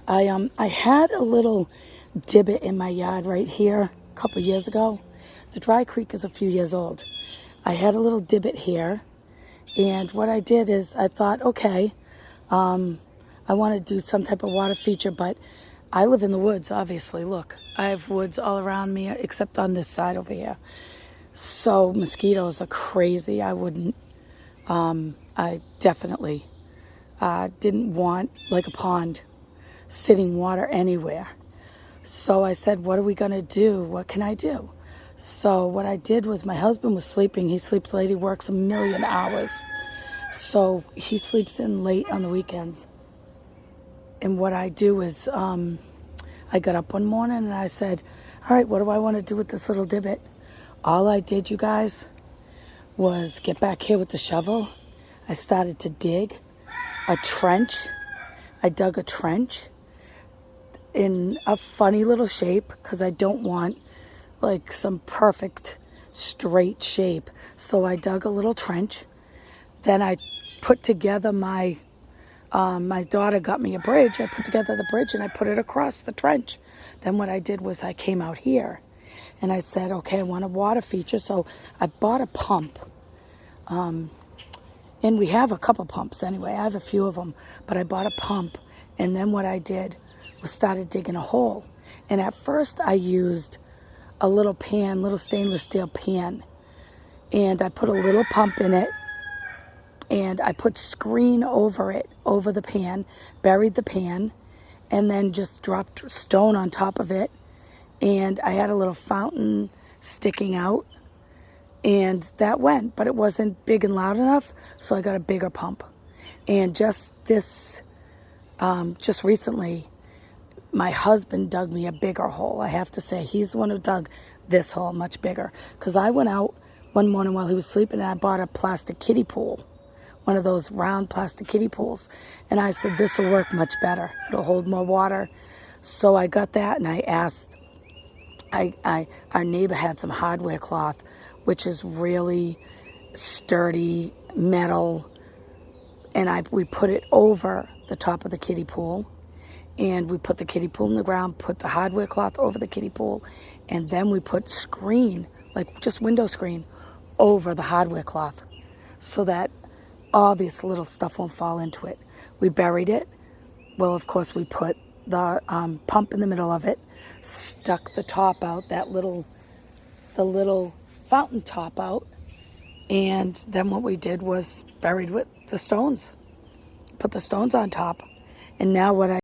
I had a little divot in my yard right here a couple years ago. The dry creek is a few years old. I had a little divot here, and what I did is I thought, okay, I want to do some type of water feature, but I live in the woods, obviously. Look, I have woods all around me except on this side over here. So mosquitoes are crazy. I definitely didn't want like a pond sitting water anywhere. So I said, what are we going to do? What can I do? So what I did was my husband was sleeping. He sleeps late. He works a million hours. So he sleeps in late on the weekends. And what I do is I got up one morning and I said, all right, what do I want to do with this little divot? All I did, you guys, was get back here with the shovel. I started to dig a trench. I dug a trench in a funny little shape because I don't want like some perfect straight shape. So I dug a little trench. Then I put together my daughter got me a bridge. I put together the bridge and I put it across the trench. Then what I did was I came out here and I said, okay, I want a water feature. So I bought a pump. And we have a couple pumps anyway. I have a few of them, but I bought a pump. And then what I did was started digging a hole. And at first I used a little pan, little stainless steel pan. And I put a little pump in it. And I put screen over it, over the pan, buried the pan, and then just dropped stone on top of it. And I had a little fountain sticking out. And that went, but it wasn't big and loud enough, so I got a bigger pump. And just recently, my husband dug me a bigger hole. I have to say, he's the one who dug this hole much bigger. Because I went out one morning while he was sleeping and I bought a plastic kiddie pool, one of those round plastic kiddie pools. And I said, this will work much better. It'll hold more water. So I got that and I asked, our neighbor had some hardware cloth, which is really sturdy metal. And we put it over the top of the kiddie pool. And we put the kiddie pool in the ground, put the hardware cloth over the kiddie pool. And then we put screen, like just window screen, over the hardware cloth so that all this little stuff won't fall into it. We buried it. Well, of course, we put the pump in the middle of it, stuck the top out, the little fountain top out, and then what we did was buried with the stones, put the stones on top. And now what I